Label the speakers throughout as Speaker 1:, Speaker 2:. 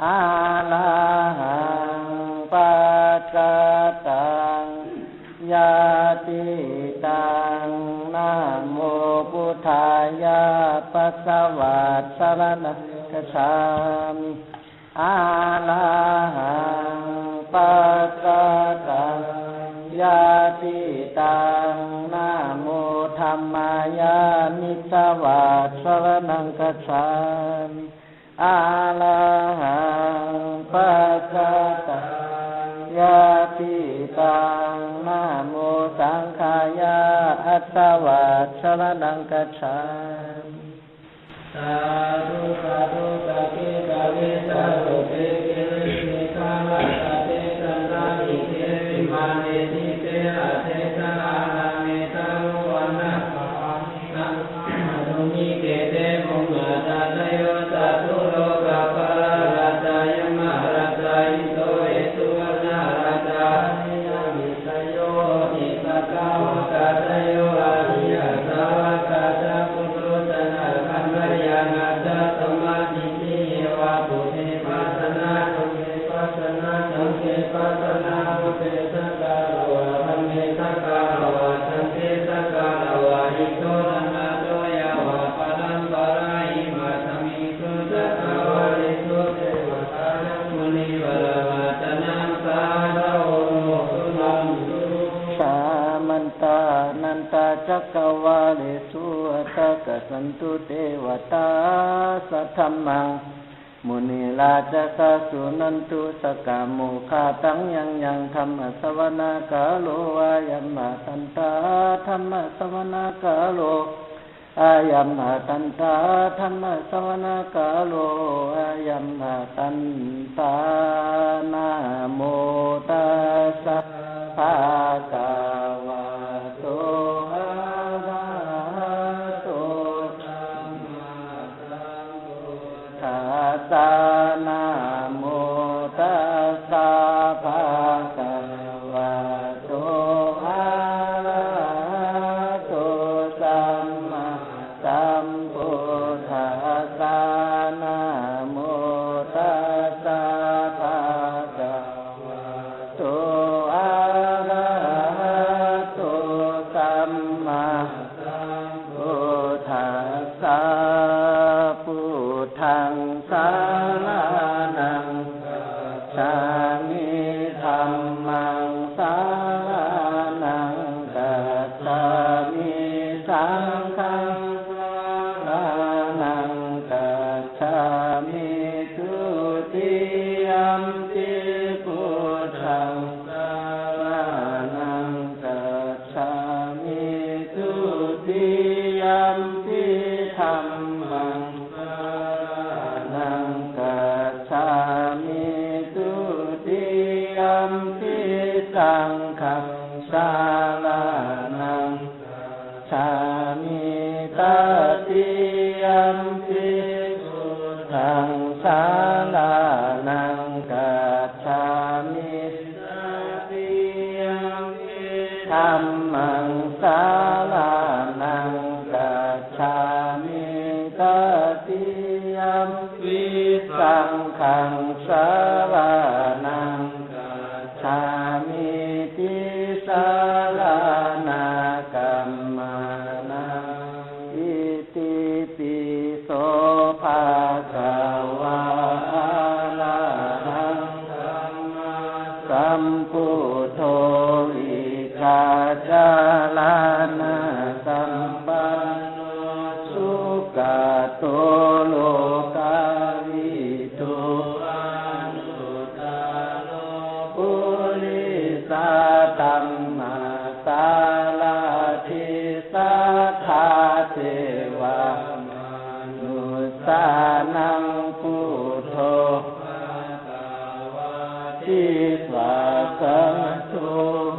Speaker 1: อะระหังปัจจตังยาติตังนะโมพุทธายะปัสสวะสรณังคัจฉามิอะระหังปัจจตังยาติตังนะโมธัมมายามิสวะสรณังคัจฉามิอะระหังปัจจตังยาติตังนะโมสังฆายะอัสสวะสรณังคัจฉามิสาธุสาธุสัพพิกาวิสาโรเตกิริสิกาลาตเตสันตานิเตสิมาเนนิเตอะเทสะอานาเมตาโรวันนะปะอานะตุมิเกเตมุงอาตาตโยตัตตุโลกะปะละราชายมะราชาอิโตเอตุวนาราชานิยมิสโยอิสกาวกาตโยอริยสาวกาตะปุโรตนะคัมมยานาตะสมาธิติวะปุถิปัสสนาตุเมปัสสนาสังเกปัสสนาปุเตสกาลวะธัมเมสกาลวะสังเกสกาลวะอิโตนะนะโตยวะปะลัมปะราหิมาสมิสุตตะวะริสุเทวตานัมมุนิวะละวะตะนังสาโรสุนัมตุสามันตานันตาจักกวาเลสุอัตตะสันตุเทวตาสัทธัมมังมุนิราชกะสุนันตุสกามุขะตังยังธัมมสวนาคาโลอายัมมะตันตาธัมมสวนาคาโลอายัมมะตันตาธัมมสวนาคาโลอายัมมะตันตานะโมตัสสะภะคะวะโตอะระหะโตสัมมาสัมพุทธัสสะนะโมตัสสะภะคะวะโตอะระหะโตสัมมาสัมพุทธัสสะนะโมตัสสะภะคะวะโตอะระหะโตสัมมาสัมพุทธัสสะพุทธังสารนังกัจฉามิธัมมังสารนังกัจฉามิสังฆังสารนังกัจฉามิทุติยัมปิพุทธังสารนังกัจฉามิทุติยัมปิธัมมังสารนังกัจฉามิทุติยัมปิสังฆังสารนังกัจฉามิตติยัมปิพุทธังสารนังกัจฉามิตติยัมปิธัมมังสารนังกัจฉามิตติยัมปิสังฆังสารนังกัจฉามิติสารนากัมมานังอิติปิโสภะคะวะอะระหังสัมมาสัมพุทโธอิกาจาลานะสัมปันโนสุขโตโลกาวิทูอานุตตโรปุริสตัมมาสาลาธิสัทธาเทวามนุสสานังพุทโธภะคะวะติสวะสังโฆ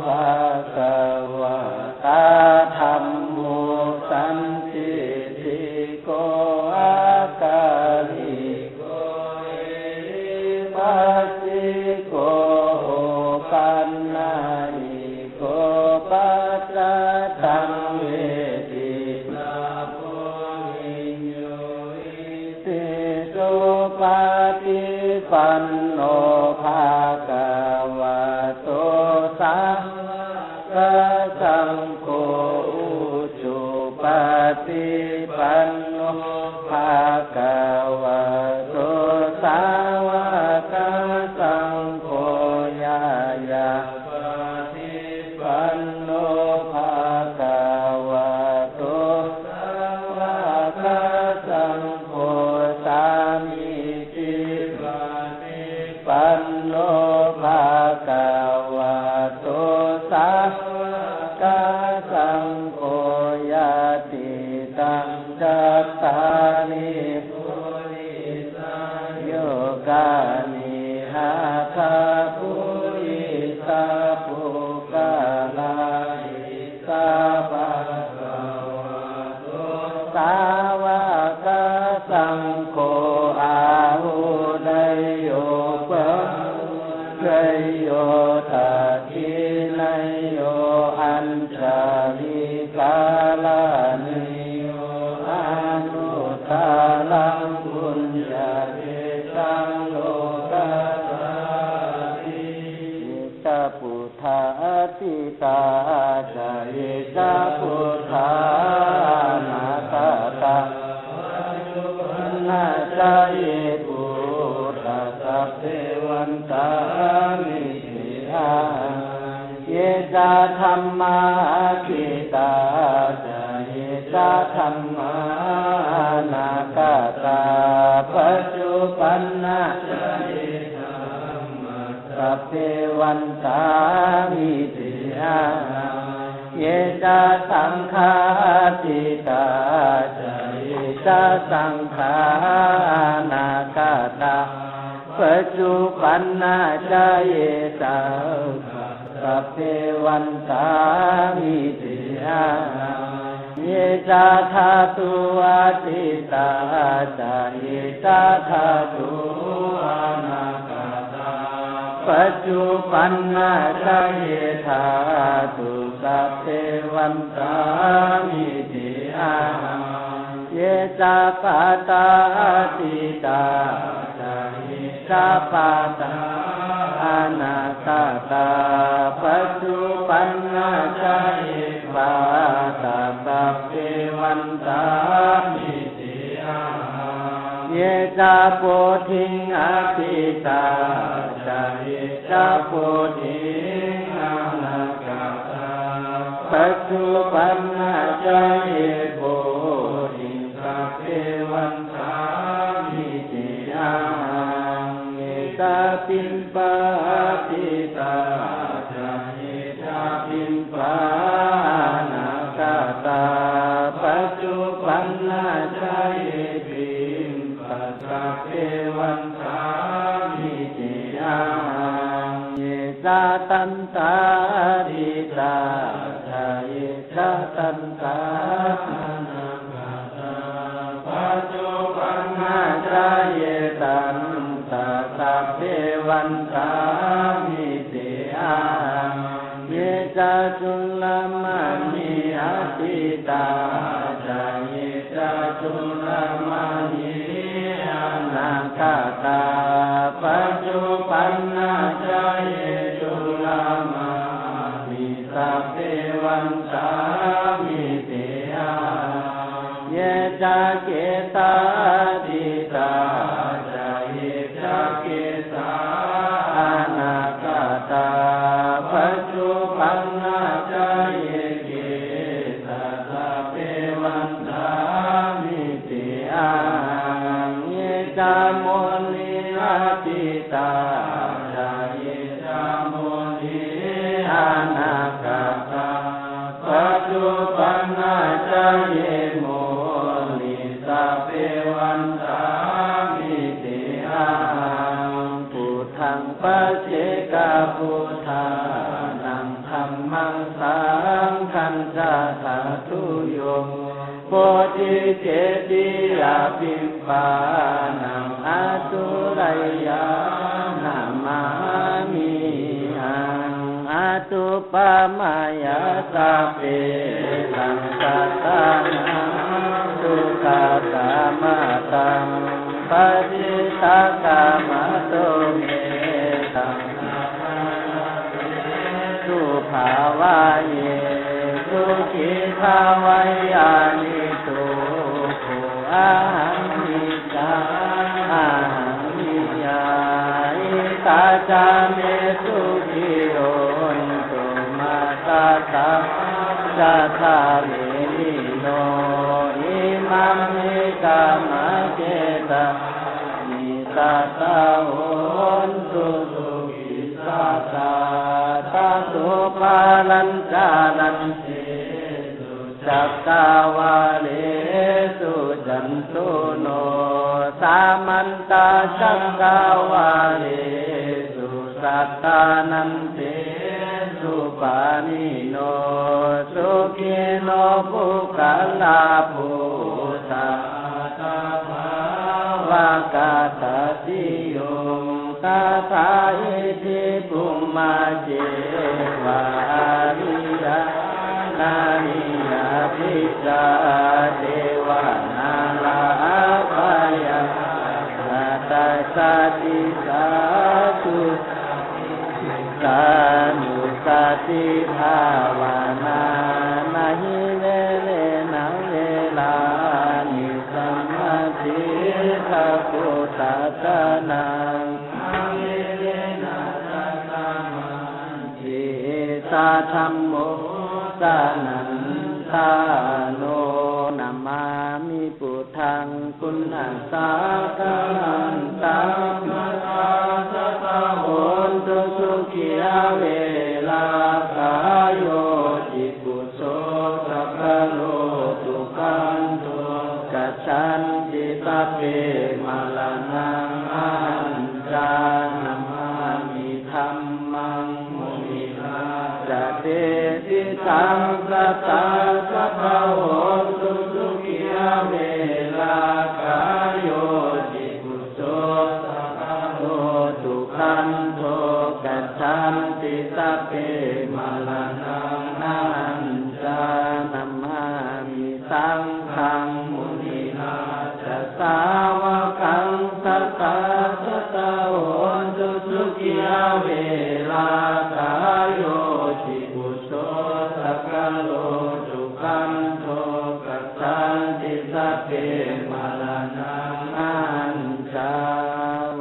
Speaker 1: ภะคะวะตาธัมโมสันติติโกอาการิโกเอหิปัสสิโกปันนาอิโกปัจจตังเวทิลาโภวิญโยอิติโสปฏิป ปันโนภะคะวะโตสาวกสังโฆอุชุปฏิปันโนภะคะวะโตสาวกสังโฆยายาปฏิปันโนภะคะวะโตสาวกสังโฆสามิจิปฏิปันโนภะคะวะโตสาวกสังโฆยะติตังจัตตานิปุริสังโยกานิหาคาปุริสัพพุกาลาหิสัพพะคะวะโตสาวกสังโฆอาหุไดโยปะไกโยทักขินโยอัญชาลิกาลานิโยอนุตตรังปุญญาเตตังโลกัสสามิตาพุทธาติตาจายตาพุทธานาคาตานาจายพุทธสัพเพวันตามิติอาเยจาธัมมาคิตาจายจาธัมมานาคาตาปัจจุปันนาจายธัมมาสัพเพวันตามิติอาเยจาสังฆาติตาจายจาสังฆานาคาตาปัจจุปันนาจายสังฆาสัพเพวันตามิติอาเยจาธาตุอาติตาจายจาธาตุอานาคาตาปัจจุปันนาจายธาตุสัพเพวันตามิติอาเยจาปาตาติตาจายจาปาตาอนาคาตาปัจจุปันนาจายปาตาสัพเพวันตามิติอาเยจาโพธิงอภิตาจายจาโพธิงอนาคาตาปัจจุปันนาจายโพธิงสัพเพวันตามิติอาเยจาปินปาติตาจายจาปินปานาคาตาปัจจุปันนาจายปินปาสัพเพวันตามิติอาเยจาตันตาติตาจายจาตันตานาคาตาปัจจุปันนาจายตันตาสัพเพวันตามิติอาเยจาจุลมานิอาติตาจายจาจุลมานิอานาคาตาปัจจุปันนาจายจุลมานิสัพเพวันตามิติอาเยจาเกตาติตาจายจาเกตาอนาคาตาปัจจุปันนาจายเกตาสัพเพวันตามิติอาเยจาโมนิอาติตาจายจาโมนิอานาคาตาปัจจุปันนาจายโมนิสัพเพวันตามิติอาพุทธังปัจเจกพุทธานังธัมมังสังฆังจาธาตุโยโพธิเจติยาปิมปานังอตุไรยานามามิหังอตุปามายาสัพเพสังกัสสานังสุขะกามตังปฏิตากามโต าวะเยสุขิภาวายานิสุโขอาหังมิจาอาหังมิยาอิตาจามิสุขิโยนตุมาตาตาจัตตามินิโนอิมัมมิกามะเจตามิตาตาโหนตุสุขิสัตตาตาสุปาลัญจานันเตจักกาวาเลสุจันตุโนสามันตาจักกาวาเลสุสัตตานันเตสุปานิโนสุขิโนภุคัลลาภุตาตาภาวะกาตติโยตาทาอิทิภูมาเจวะอาริยานานิยาภิจาเทวานาลาภายานาตาสาติสาธุสานุสติภาวนานาหิเวเลนะเวลานิสัมมาทิฏฐิปุตตะตะนังสาธัมโมสานันทาโนนามามิพุทธังคุณัสสะกังตัมมะตาสัพพะโหนตุสุขิยาเวลากายโยจิปุโสสัพพะโลตุขันโตกัจฉันติสัพเพมัลลานังอัญจานามามิธัมมังมุนินาจะเตติสังสัตตาสัพพะโหนตุสุขิยาเวลากายโยจิปุโสสัพพะโลตุขันโตกัจฉันติสัพเพมัลลานังอัญจานามามิสังฆังมุนินาจะสาวกังสัตตาสัตตะโหนตุสุขิยาเวลากายโยจิปุโสสัพพะโลตุขันโตกัจฉันติสัพเพมัลลานังอัญจา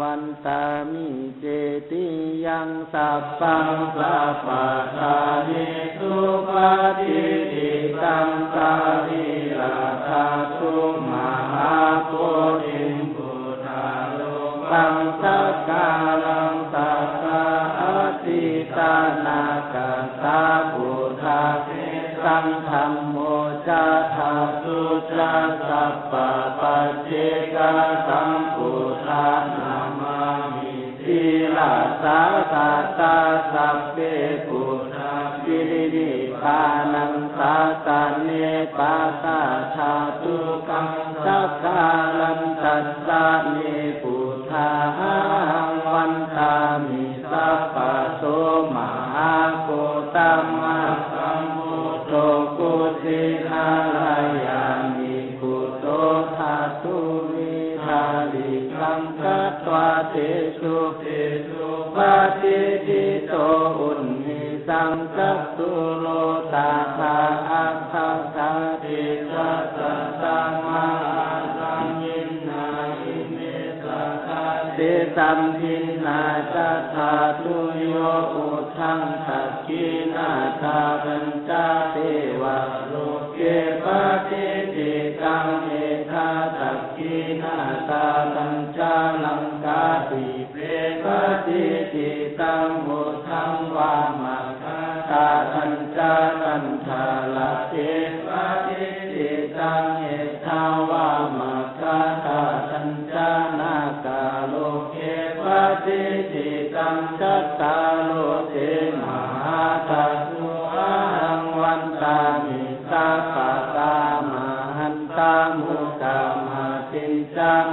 Speaker 1: วันตามิเจติยังสัพพังสัพพะทานิสุปฏิทิตังสาริราธาตุมหาโพธิพุทธาโลกังสักการังสัสสะอติตานาคัสสะพุทธาสังฆัมโมจะธาตุจะสัพพะปัจเจกสัมพุทธานามามิสีลาสาสาตาสัพเพพุทธาปิรินิพพานังสาสะเนปัสสะชาตุกังสักการันตัสสะเนพุทธาวันตามิสัพพะโสมหาโกตมัสสัมพุทโธกุสินาลายามิกุโตทาตุวิทาลิกังกัตวะเตสุปฏิทิโตอุนหิสังกัตตุโลตาคาอัคคาทาติสัสสะสัมมาสัมยินนาอิเมสัสสะเตสัมพินนาจัตถาตุโยอุทังสักขินาคารัญจาเทวะโลเกปฏิทิกังเอธาสักขินาคารัญจาลังกาติเปปฏิทิตังโหทังวามาตาทัญจารันทาลาเทปฏิทิตังเอธาวามาตาทัญจานาคาโลเกปฏิทิตังจัตตาโลเทมหาตัสสุอาหังวันตามิสัพพะกามหันตามุตตมาตินจัง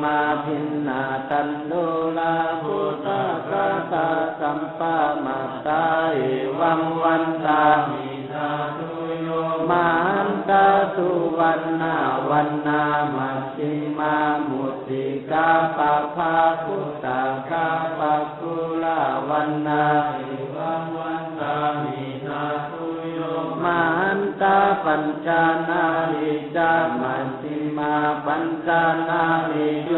Speaker 1: มาพินนาตันโดลาพุทธกัสสะสัมปะมัตตาเอวังวันตามิสาธุโยมันตาสุวรรณวันนามัชฌิมามุตติกาปะภาพุตตะคาปะกุลาวันนาเอวังวันตามิ ปัญจนาลิจามัชฌิมาปัญจนาลิโย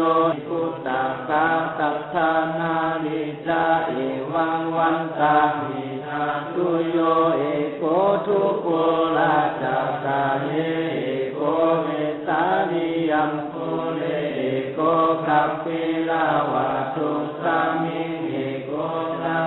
Speaker 1: พุทธาตัฏฐานาลิจาเอวังวันตามินาตุโยเอโกทุโกลาจักกะเยเอโกเมตานิยัมโกเลเอโกกัปปิลาวะตุสามิเอโกจา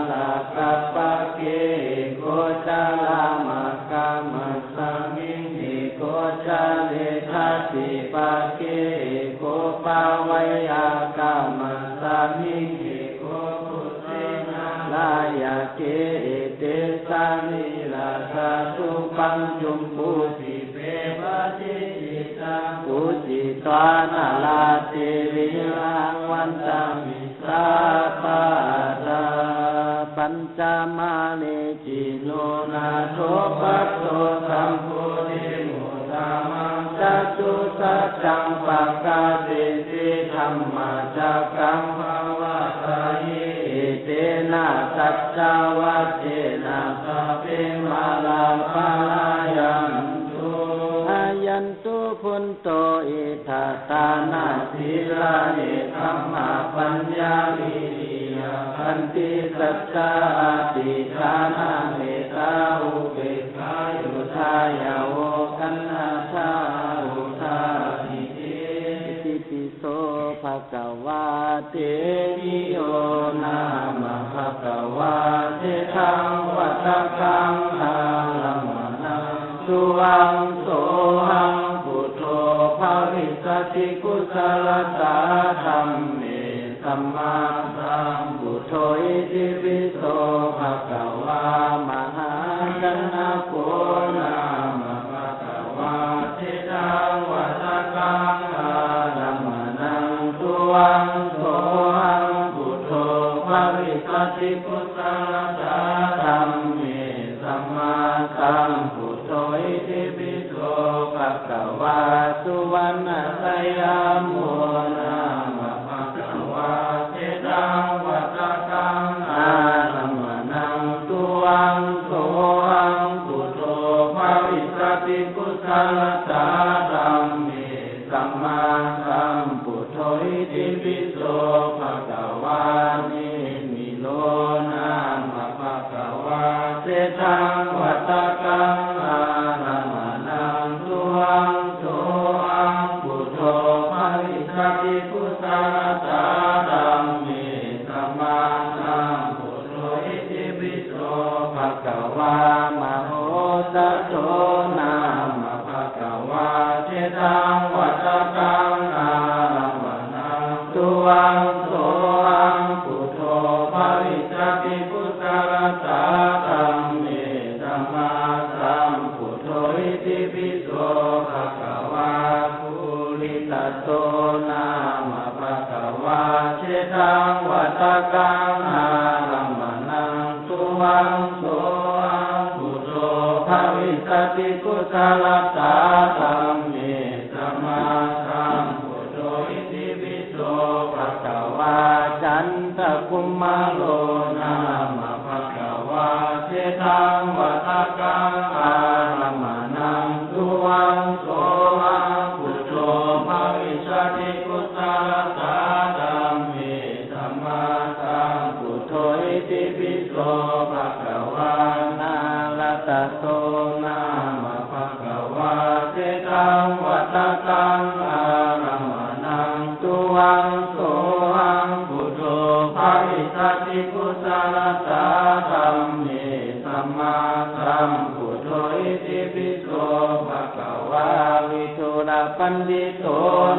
Speaker 1: ลากัปปะเกเอโกจาลามะกะมัสสมิเอโกจาเลทัสสิปะเกเอโกปะวัยยากะมัสสมิเอโกพุทเทนะลายะเกเอเตสานิลาสาตุปัญจุมปุติเปปะติจิตังปุจิตวานาลาติวิรังวันตามิสาปะตาปัญจมาเลจิโนนาโทปัสโสสัมโพธิมุตตมังจัตุสัจจังปะกาเสติธัมมาจักขังภวะตายิเตนะสัจจวัตเตนะสัพเพมาลาภายันตุอายันตุพุนโตอิทัตตานาสิลานิธัมมาปัญญาวิริยะขันติสัจจาติฐานะเมตตาอุเบกขายุทายะโวกันนาทาอุทานิเตติปิโสภะคะวะเตมิโยนามะภะคะวะเตธังวัตตังอะระมะนังสุวังโสหังพุทโธภวิสติกุศลตาธัมเมสัมมาสัมพุทโธอิติปิโสภะคะวะมหากัณณโกนามะภะคะวะเตธังวัตตังอะระมะนังสุวังโสหังพุทโธภวิสติกุศลตาธัมเมสัมมาสัมพุทโธอิติปิโสภะคะวะสุวรรณสยามโมนามะภะคะวะเตธังวัตตังอะระมะนังสุวังโสหังพุทโธภวิสติกุศลตาธัมเมสัมมาสัมพุทโธอิติปิโสภะคะวะนิมิโลนามะภะคะวะเตธังวัตตังอะระมะนังสุวังโสหังพุทโธภวิสติกุศลตาธัมเมสัมมาสัมพุทโธอิติปิโสภะคะวะมโหสถโธนามะภะคะวะเตธังวัตตังอะระมะนังสุวังโสหังพุทโธภวิสติกุศลตาธัมเมสัมมาสัมพุทโธอิติปิโสภะคะวะภูริทัสโตนามะภะคะวะเตธังวัตตังอะระมะนังสุวังโสหังพุทโธภวิสติกุศลตาธัมเมสัมมาสัมพุทโธอิติปิโสภะคะวะจันทกุมารโลนามะภะคะวะเตธังวัตตังอะระมะนังสุวังโสหังพุทโธภวิสติกุศลตาธัมเมสัมมาสัมพุทโธอิติปิโสภะคะวะนาลตโตนามะภะคะวะเตธังวัตตังอะระมะนังสุวังโสหังพุทโธภวิสติกุศลตาธัมเมสัมมาสัมพุทโธอิติปิโสภะคะวะวิทุระปันดิโต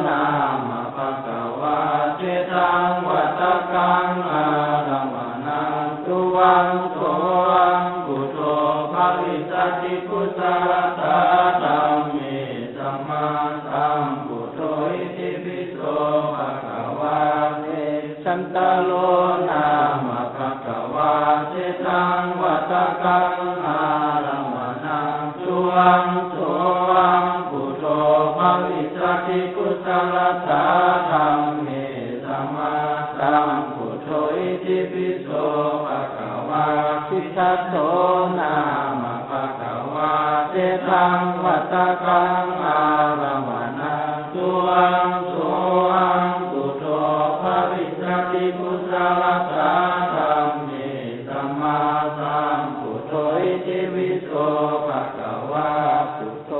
Speaker 1: นามะภะคะวะเตธังวัตตังอะระมะนังสุวังโสหังพุทโธภวิสติกุศลตาธัมเมสัมมาสัมพุทโธอิติปิโสภะคะวะเนสันตโลนามะภะคะวะเตธังวัตตังอะระมะนังสุวังโสหังพุทโธภวิสติกุศลตาธัมเมสัมมาสัมพุทโธอิติปิโสภะคะวะสิทธัตโตนามะภะคะวะเต เตทังวัตตะกังอารมณังสุวังโสอังพุทโธภวิสติกุศลตาธัมเมสัมมาสัมพุทโธอิติวิโสภะคะวะพุทโธ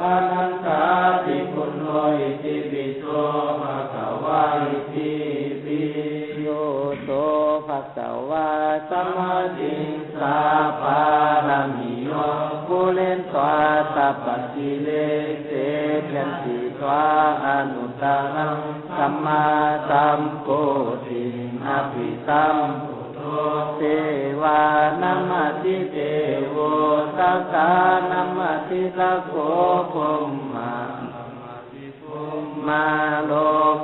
Speaker 1: อนันตาติปุณโญอิติวิโสภะคะวะอิติปิโยโสภะคะวะสัมมาทิฏฐาภารมิโยปุเรนตวาสัพพสิเลเสยันติตวาอนุตตรังสัมมาสัมโพธิอภิสัมพุทโธเทวานัมติเตโวสักกานัมติสักโขภมมาโล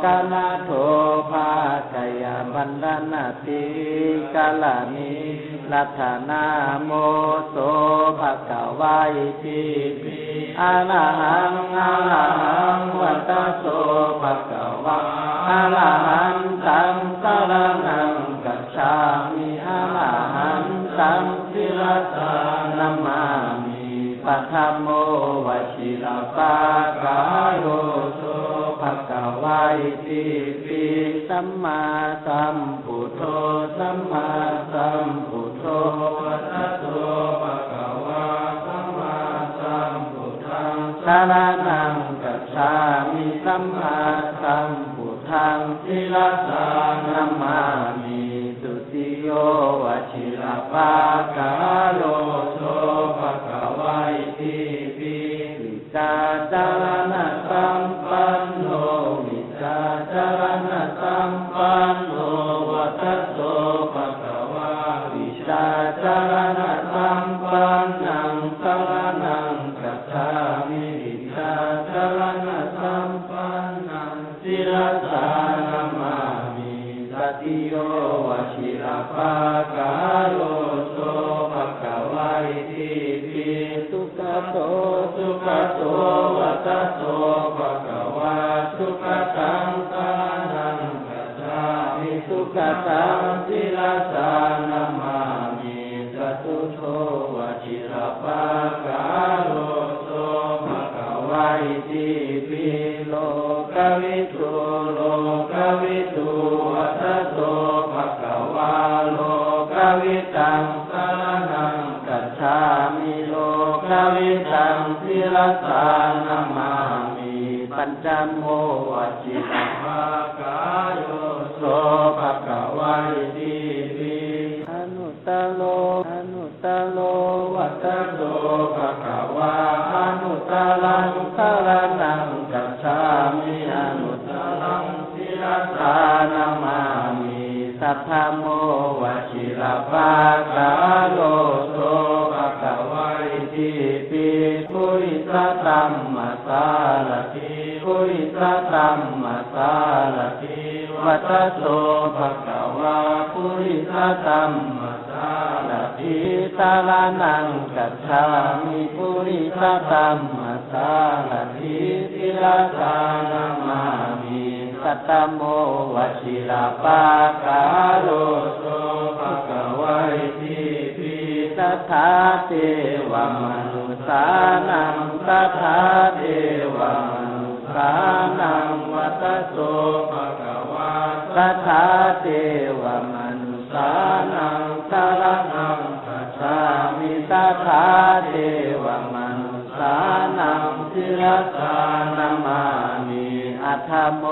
Speaker 1: กนาโถภาคยาบันดานาติกาลานิรัตนาโมโสภะคะวะอิติปิอะระหังอะระหังวัตตะโสภะคะวะอะระหังสังสรณังกัจฉามิอะระหังสังศิรสานัมมามิปัทธโมวชิรปากายโยโสภะคะวะอิติปิสัมมาสัมพุทโธสัมมาสัมพุทโธวัตตะโสภะคะวะสัมมาสัมพุทธังสรณังกัจฉามิสัมมาสัมพุทธังศิรสานัมมามิตุติโยวชิรปากายโยโสภะคะวะอิติปิวิชาจารณะสัมปันโนวิชาจารณะสัมปันโนวัตตะโสภะคะวะวิชาจารณะสัมปันนังสรณังกัจฉามิวิชาจารณะสัมปันนังศิรสานัมมามิสติโยวชิรปากายโยโสภะคะวะอิติปิสุขโตสุขโตวัตตะโสภะคะวะสุขตังสรณังกัจฉามิสุขตังศิรสานัมมามิจตุโทวชิรปากายโยโสภะคะวะอิติปิโลกวิทูโลกวิทูวัตตะโสภะคะวะโลกวิตังสรณังกัจฉามิโลกวิตังศิรสานัมมามิปัญจโมวชิรปากายโยโสภะคะวะอิติปิอนุตตโลวัตตะโสภะคะวะอนุตตรังสรณังกัจฉามิอนุตตรังศิรสานัมมามิสัทธโมวชิรปากายโยโสภะคะวะอิติปิปุริสตัมมสารถิปุริสตัมมสารถิวัตตะโสภะคะวะปุริสตัมมสารถิสารนังกัจฉามิปุริสตัมมสารถิศิรสานัมมามิสัตตโมวชิรปากายโยโสภะคะวะอิติปิสัทธาเทวมนุสานังสัทธาเทวมนุสานังวัตตะโสภะคะวะสัทธาเทวมนุสานังสรณังกัจฉามิสัทธาเทวมนุสานังศิรสานัมมามิอัฏฐโม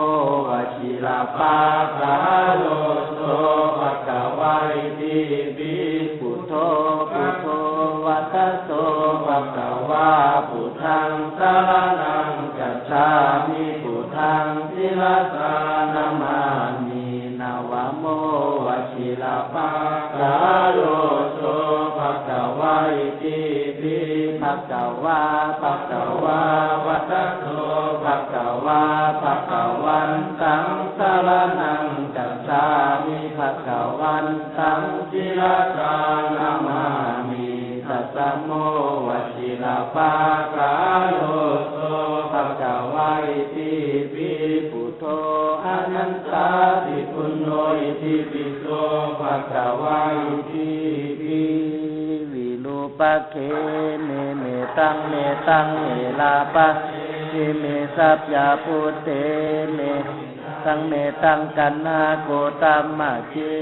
Speaker 1: วชิรปากายโยโสภะคะวะอิติปิพุทโธพุทโธวัตตะโสภะคะวะพุทธังสรณังกัจฉามิพุทธังศิรสานัมมามินวโมวชิรปากายโยโสภะคะวะอิติปิภะคะวะภะคะวะวัตตะโสภะคะวะภะคะวันตังสรณังกัจฉามิภะคะวันตังศิรสานัมมามิสัสสะโมวชิรปากายโยโสภะคะวะอิติปิพุทโธอนันตาติปุณโญอิติปิโสภะคะวะอิติปิวิรูป ะเคเมตังเลาปะทิเมสัพยาพุทเตเมสังเมตังกันนาโกตัมมะคิ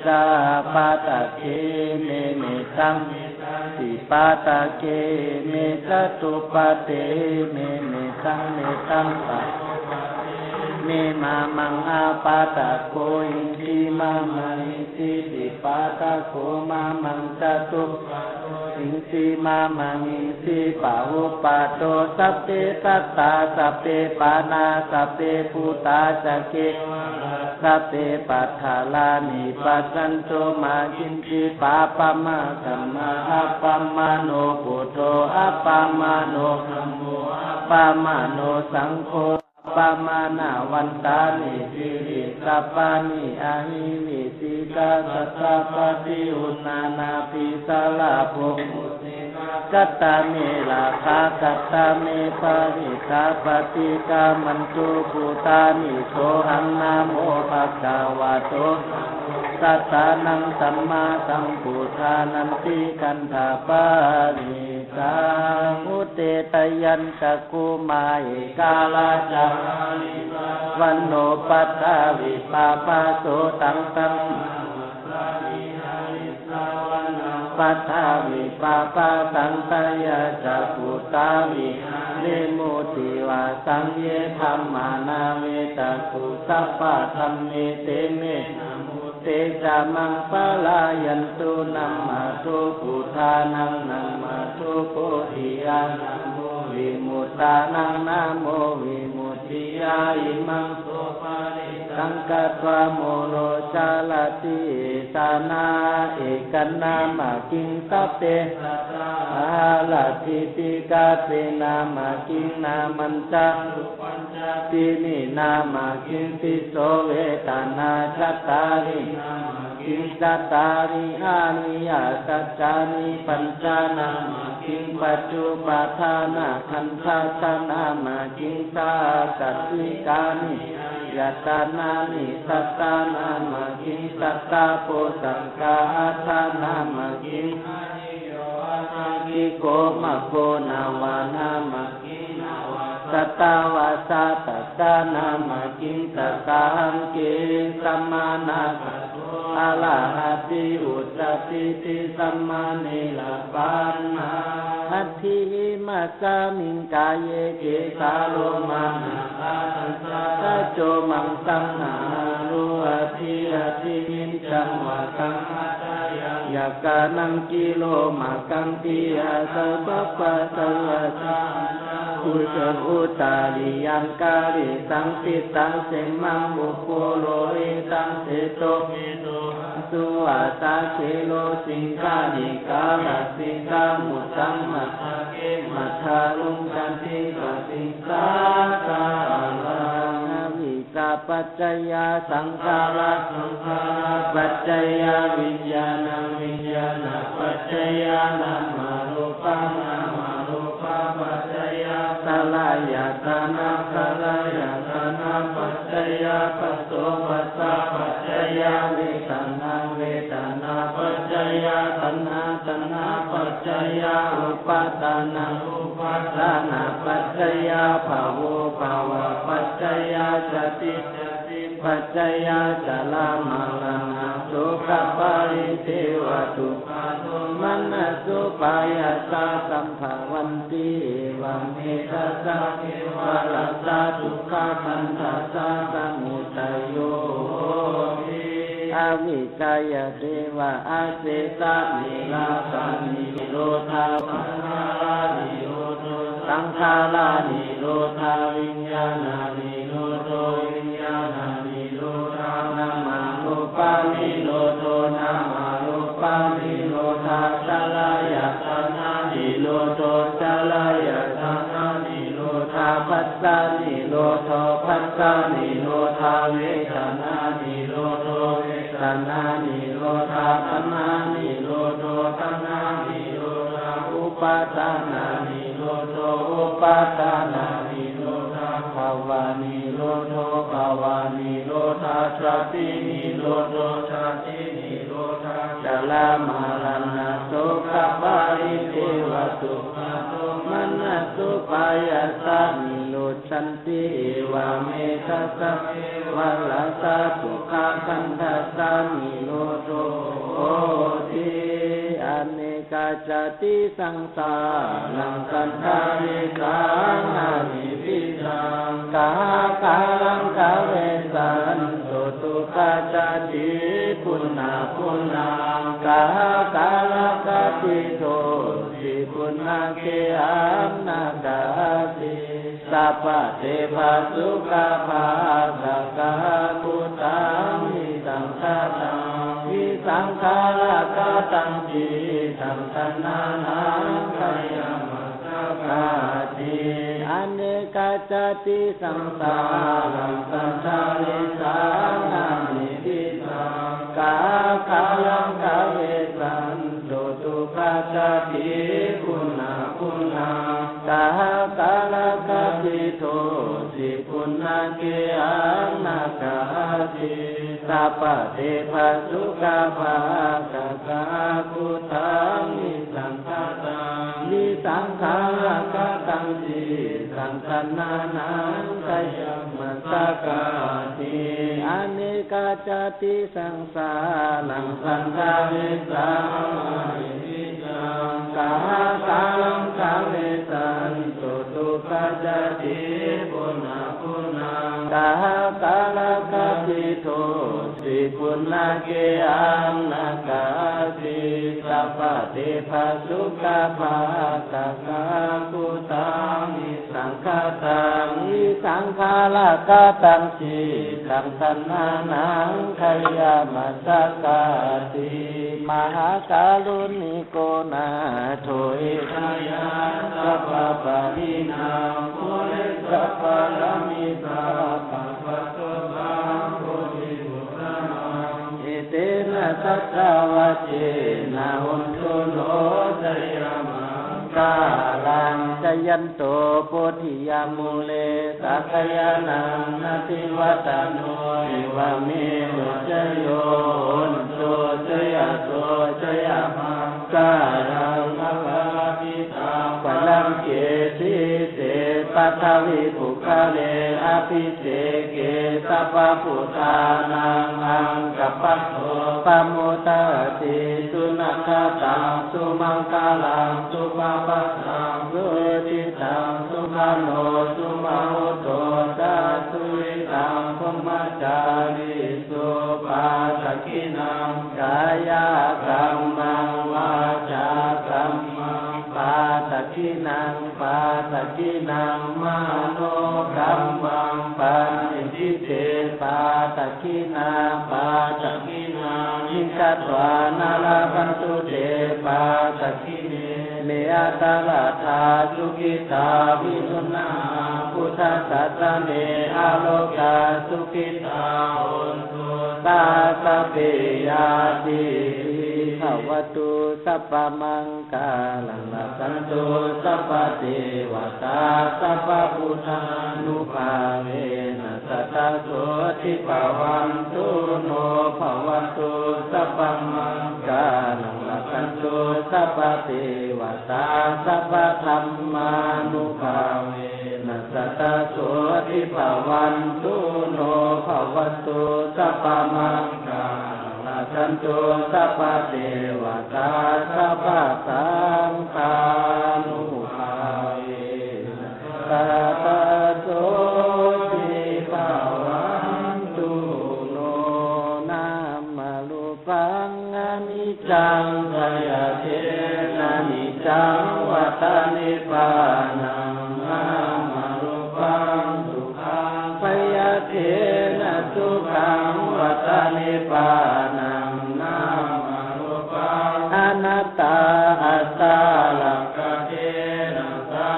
Speaker 1: สาปาตะเคเมตังสิปาตะเคเมจตุปะเตเมสังเมตังปะเมมามังอาปาตะโกอินทิมามังอินทิสิปาตะโกมามังจตุอินทิมามังอินทิปะหุปะโตสัพเพสัตตาสัพเพปานาสัพเพภูตาจักเกสัพเพปัฏฐาลานิปัสสันโตมาจินติปาปะมะธัมมาอัปปะมะโนพุทโธอัปปะมะโนธัมโมอัปปะมะโนสังโฆปามานาวันตานิสิริสัพพานิอาหิวิสิกาสัสสะปฏิอุณานาปิสาลาภุกัตตาเมลาภากัตตาเมปาริตาปฏิกามันตุภูตานิโสหังนาโมภะคะวะโตสัตตานังสัมมาสัมพุทธานันติกันธาปาริสังอุเตตยัญจกุมาเอกาลาจาวันโนปัตตาวิปาปาโสตังตังปัตตาวิปาปาตังตยาจักขุตาวิเนโมติวาสังเยธัมมานาเวตัสสุสัพพะธัมเมเตเมเตจามังปะลายันตุนัมมาตุพุทธานังนัมมาตุโพธิยานัมโมวิมุตตานังนะโมวิมุตติยาอิมังโสปะริสังกัตวะโมโนชาลติสานาเอกันนามากิงสัพเพอาลาติติกาเตนามากิงนามันจะตินินามากิงติโสเวตานาจัตตาริกิงจัตตาริอานิยสัจจานิปัญจนามากิงปัจจุปทานาขันธาชนามากิงสาสัตติกานิยัตตานานิสัตตานามากิงสัตตาโพสังกาธานามากิงกิโกมะโกนาวานามากิงสัตตาวาสาตัตตานามากิงสัตตาหังเกสัมมานาอะระหะติอุตติติสัมมาเนลาปันนาอัตถิมัสสามิงกายเกสาโลมานะตะโจมังสังหารุอธิมินจังวะสังฆายากานังกิโลมากังติอาสัพพะสังวะสังอุจอุตาริยังกาลิสังติตังเสมังบุโคโลอิตังเสโตสุอาตาเชโลสิงคานิกาลสิงคามุตังมัทะเกมัทาลุงกันติปะสิงสาคาลังอวิชาปัจจยาสังขาราปัจจยาวิญญาณปัจจยานามารูปังนามารูปะปัจจยาสลายตนะสลายตนะปัจจยาปัสโสปัสสะปัจจยาเวทนาปัจจยาตัณหาปัจจยาอุปาทานาปัจจยาภวะปัจจยาจติปัจจยาจลามรณะโสกปาริเทวตุมนัสสุปายาสาสัมภวันติวังเมตัสสะวะลัสสะทุกขคันธัสสะสมุทัยโยอวิชชายเทวะอาเสสะนิราสานิโรธาสังขารานิโรธสังขารานิโรธาวิญญาณานิโรธวิญญาณานิโรธานามารูปานิโรธนามารูปานิโรธาจลายตนะนิโรธจลายตนะนิโรธาปัสสะนิโรธปัสสะนิโรธาเวทนานิโรธตัณหานิโรธาตัณหานิโรธตัณหานิโรธาอุปาทานานิโรธอุปาทานานิโรธาภวานิโรธภวานิโรธาชาตินิโรธชาตินิโรธาจลามรณะโสกปาริเท ทัสสะวัลลัสสะสุขคันทัสสะนิโรโธโหติอเนกาจติสังสารังสันทานิสังนามิปิสังกาคาลังกาเวสันโตตุกาจติปุณณาปุณณากาคาลังกาติโทสิปุณณาเกอัมนากาติสัพพะเทวะสุขภาสักกะพุทธังมิสังฆตังวิสังฆาระกะตังจิตังตัณหานังขยามัสสะกาติอเนกาจติสังสารังสันทาริสังนามิปิสังกาคาลังกาเวสันโตตุกาจติปุณณาปุณณากาคาลังกาติโทสิปุณณาเกอังนากาติสัพพะเทวะสุขภาสักกะพุทธังมิสังฆตังวิสังฆาระกะตังจิตังตัณหานังขยามัสสะกาติอเนกาจติสังสารังสันทาริสังกาคาลังกาเวสันโตตุกาจติปุณณาปุณณากาคาลังกาติโทสิปุณณาเกอังนากาติสัพพะเทวะสุขภาสักกะพุทธังมิสังฆตังวิสังฆาระกะตังจิตังตัณหานังขยามัสสะกาติมหาการุณิโกนาโถอิทายาสัพพะปะรินามปุริสัพพะละมิตาปัสสะโสตังโพธิบุตรมังเอเตนะสัจจวะเจนะหุนตุโนจยมังกาลังจยันโตโพธิยามุเลสักยานังนาทิวัตโนอิวะเมวะจโยนโตจยโตจยมังกาลังภะคะปิตังปะลังเกสิเตปัทวิภุคะเลอภิเสเกสัพพะพุทธานังอังกัปปะโตปะโมตติสุนัขตังสุมังคลังสุภาปัสสังสุจิตังสุมาโนสุมาโหโตตัสสุวิตังพมจาริสุปาสกินังกายกัมมังวาจากัมมังปาสกินังปาสกินังมโนกัมมังปัญญิเตปาสกินาปาสกินังนิกัตวานาลาปันตุเตปาสกิเนเมอะตาลาธาสุขิตาวิสุณาพุทธสัสสะเนอาโลกาสุขิตาหุนตุตาสะเปยาติภวตุสัพพมังคาลังรักขันตุสัพพเทวตาสัพพพุทธานุภาเวนะสัทธะโสทิภวันตุโนภวันตุสัพพมังคาลังรักขันตุสัพพเทวตาสัพพธัมมานุภาเวนะสัทธะโสทิภวันตุโนภวันตุสัพพมังคาสันตุสัพพะเทวตาสัพพะสังฆานุภาเวนะสัทธะโสทิภวันตุโนนามาลุปังอนิจจังขยะเทนะนิจจังวัฏฏนิพพานังนามาลุปังสุขังขยะเทนะสุขังวัฏฏนิพพานังอนัตตาอัตตาลักขะเทนะสา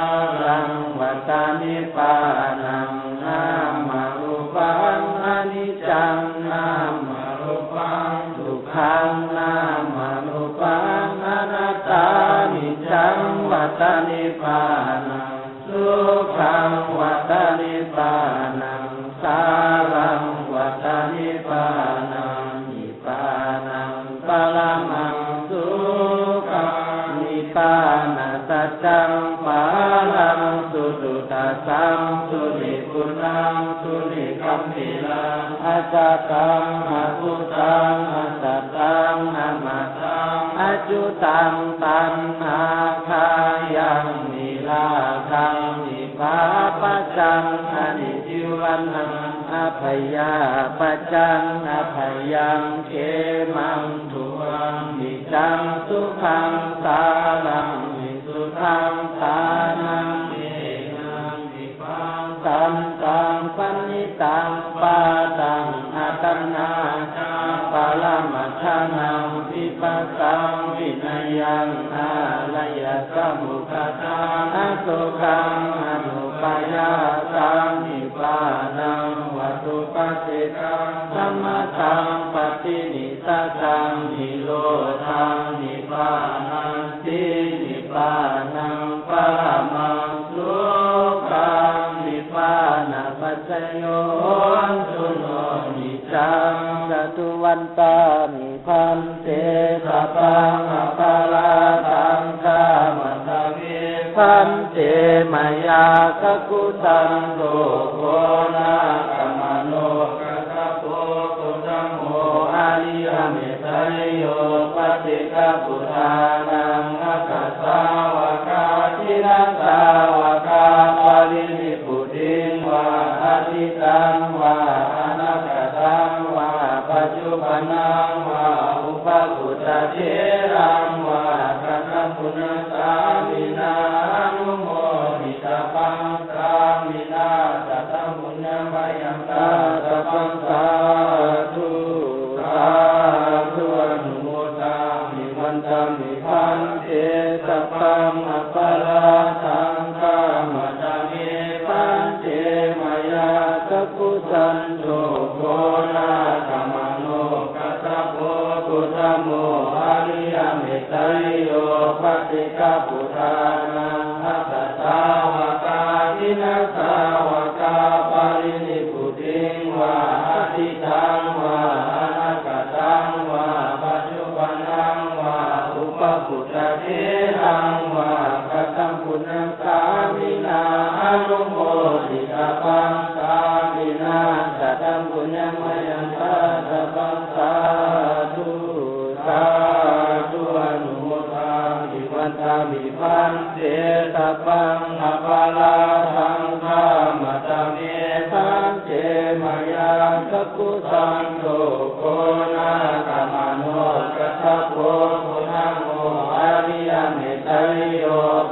Speaker 1: รังวัฏฏนิพพานังนามารูปังอนิจจังนามารูปังทุกขังนามารูปังอนัตตานิจจังวัฏฏนิพพานังสุขังวัฏฏนิพพานังสารังวัฏฏนิพพานังนิพพานังปรมังสุขังนิพพานะสัจจังปาลังสุตุตสังสุนิพุนังสุนิก มปิลังอาจาตังอาทุตังอาสัตตังอามาตังอาจุตังตัณหาคายังนิราคังนิพพาปัจจังอนิจจิวันหังอภัยยาปัจจังอภัยยังเขมังทุวังนิจังสุขังสารังนิสุขังทานังเอนังนิพังสันตังปันนิตังปาตังอาตัณหาจังปาลมัชฌานังวิปัสสังวินัยยังอาลยสมุขตังอสุขังอนุปายาตังนิพพานังวัตถุปัสสิตังสัมมาตังปฏินิสสังนิโรธังนิพพานังตินิพพานังปรมังสุขังนิพพานะปัจจโยสุโนนิจังจตุวันตามิพันเตสัพพังอปาราตังกามตะเวพันเตมายากกุสันโลโกนากัมมโนกัสสะโพตุธัมโมอาริยเมตไตโยปฏิฆะพุทธานังอัคคสาวกาทินัสสาวกาปรินิพพุติงวาอทิตังวาอนาคตังวาปัจจุบันนังวาอุปคุตเถรังวากัสสะปุณสามินานุโมทิตปังสามินาสัตตมุญญมยังตาสัพพังสาธุสาธุอนุโมทามิวันตามิพันเตสัพพังอปาราทังกามตะเมพันเตมายากกุสันโตโกนากัมมโนกัสสะโพตุธัมโมอาริยเมตไตโยปฏิฆะพุทธานังอัคคสาวกาทินัสสาวกาปรินิพพุติงวาอทิตังวาอนาคตังวาปัจจุบันนังวาอุปคุตเถรังวากัสสะปุณสามินาอนุโมทิตปังสามินาสัตตมุญญมยังตาสัพพังสาธุสาธุอนุโมทามิวันตามิพันเตสัพพังอปาราทังกามตะเมพันเตมายากกุสันโตโกนากัมมโนกัสสะโพตุธัมโมอาริยเมตไตโย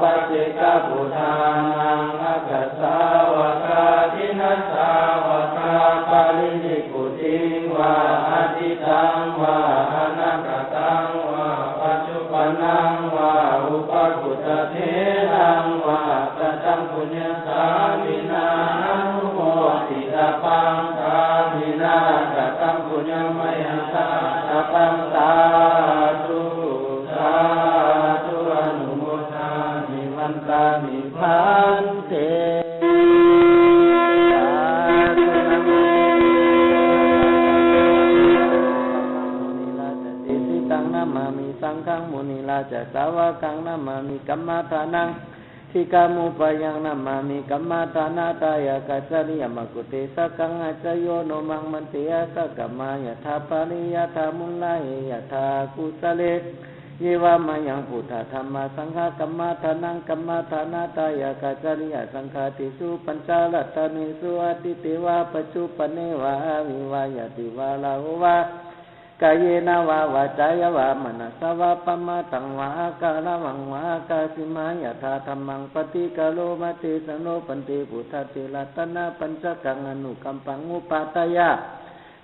Speaker 1: ปฏิฆะพุทธานังอัคคสาวกาทินัสสาวกาปรินิพพุติงวาอทิตังวาอนาคตังวาปัจจุบันนังวาอุปคุตเถรังวาสัตตังปุญญสามินาอนุโมทิตปังสามินาสัตตังปุญญมยังตาสัพพังสาธุสาธุอนุโมทามิวันตามิพันเตมามิสังฆังมุนิราชสาวกังนามามิกัมมาทานังทิกามุปยังนามามิกัมมาทานาตายกัสสริยมกุเตสกังอัจโยโนมังมันเตยสกัมมายะถาปานิยะถามุลลาเยถากุสเลเยวามายังพุทธธัมมาสังฆกัมมาทานังกัมมาทานาตายกัสสริยสังฆาติสุปัญจลัตตานิสุอติเตวะปัจจุปเนวะวิวายติวาลาโหวะกายเนวาวาจายวามนัสสวะปะมะตังวะอาการะวังวะอากาสิมายะถาธัมมังปฏิกะโลมะติสโนปันติพุทธเตลัตตนะปัญจกังอนุกัมปังอุปาตายะ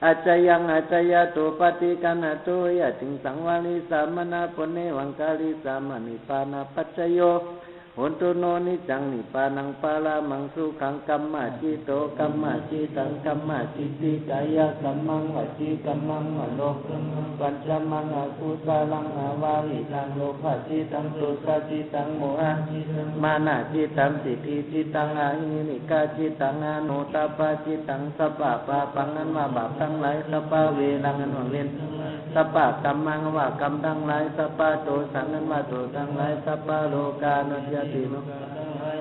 Speaker 1: อาจยังอาจยะโตปฏิกัณโตยะติงสังวาลิสามนะปุเนวังกาลิสามนิปานะปัจจโยโหตุโนนิจังนิปานังปาลามังสุขังกัมมะจิโตกัมมะจิตังกัมมะจิติกายะกัมมังวจีกัมมังมโนปัญจมังอกุศลังอวาหิตังโลภะจิตังโทสะจิตังโมหะมานะจิตังสิทธิจิตังอาหินิกาจิตังอโนตปะจิตังสัพพะปะปังนันว่าบาปทั้งหลายสัพพะเวรังอันว่าเว้นสัพพะกัมมังว่ากรรมทั้งหลายสัพพะโตสังนันว่าโตทั้งหลายสัพพะโลกานัสยติโน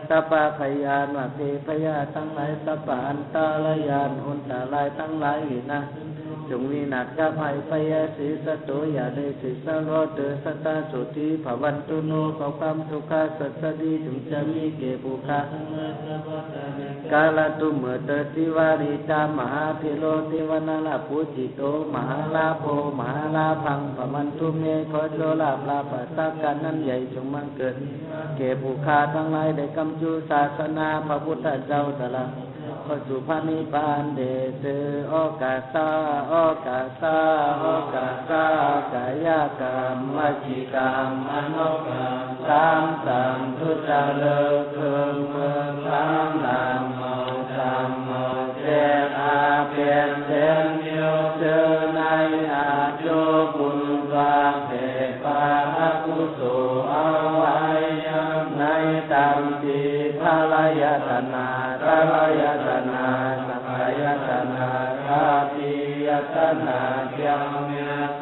Speaker 1: สัพพะพยานวะเทพยาทั้งหลายสัพพะอันตรายานอุนตรายทั้งหลายนะจงวินาศกับภัยพยาสิสตุอย่าได้สิสโรเตสัตตาสุติภวันตุโนขอความทุกข์สัสดีจงจะมีแก่บุคคลกาลตุเมตติวาริตามหาเทโลเทวนาลาปุจิโตมหาลาโภมหาลาภังภวันตุเมขอโชลาภลาภสักการนั้นใหญ่จงมั่งเกิดแก่บุคคลทั้งหลายได้กำจุศาสนาพระพุทธเจ้าตรัสพระสุภานิพพานเดชโอกาสาโอกาสาโอกาสากายกรรมวจีกรรมมโนกรรมสามสัมพุทธะเลิกเพิ่มเมืองสามนามโมสามโมเจอาเพียนเทนโยเจในอาจุบุญวาเทปาคุสุเอาไว้ในตัมปีพระลายตนาพระลายตนาสัพพายตนาคาติยตนาเกียง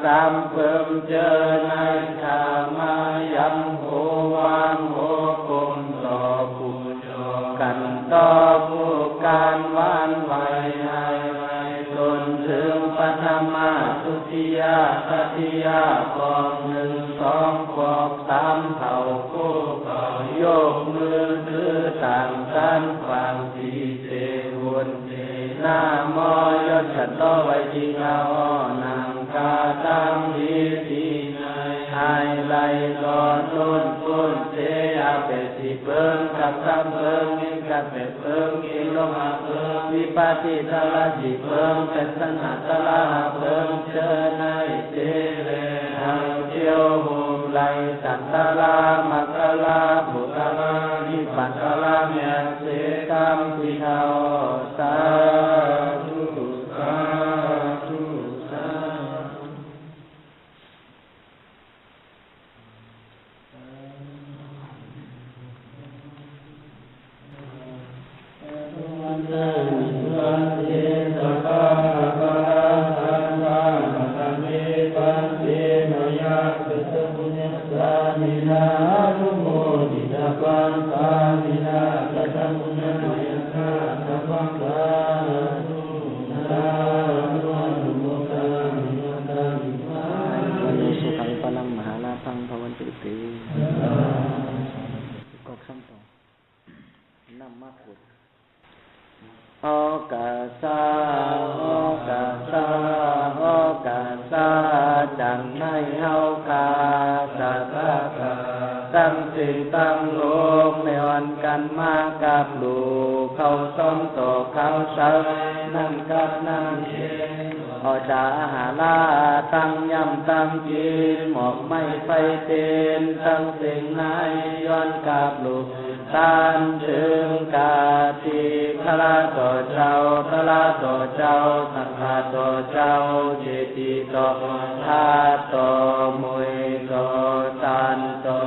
Speaker 1: สามเพิ่มเจอในธรรมายัมโหวังโหกุมต่อผู้โชกันต่อผู้การวานไว้ให้จนถึงปัทมาทุติยาตติยาปอกหนึ่งสองปอกสามเท่าคู่ต่อยกมือคือต่างกันความทีเสวนนาโมยศฉันโตไวจิกาอนังกาตังวิธีไอไลกอตุนปุนเสอาเปสิเปิงกับคำเปิงมิกับเป็ดเปิงกิโลมาเปิงวิปาติตลาจิเปิงเป็นสนาตลาเปิงเจอในเตเรหังเที่ยวหุมไลสันตลามักลาบุตลานิปัตลาเมียเสกามปิทาสาธุสาธุสาวันเดินวันเย็นตะกาปะราสังวาตะเมปันเตมยาปิตปุญญสามินานุโมทิตาปังสามินาสัตมุญญมยัสสะสัพพังสาธุสาธุอนุโมทามิวัตามิมานิสุขังปนังมหาลาภังภวันตุเตกอกซ้ำต่อนำมาขุดโอกาสาโอกาสาโอกาสาจังในเฮาคาสัตตะกะตั้งสิ่งตั้งโลกในวันกันมากับลูกเขาซ้อมต่อเขาเสยนั่งกับนั่งเชอจาหาลาตั้งยำตั้งกินหมอกไม่ไฟเต็นตั้งสิ่งไหนย้อนกับลูกตานถึงกาติพระต่อเจ้าพระต่อเจ้าสังฆาต่อเจ้าเจติต่อธาต่อมวยต่อตานต่อ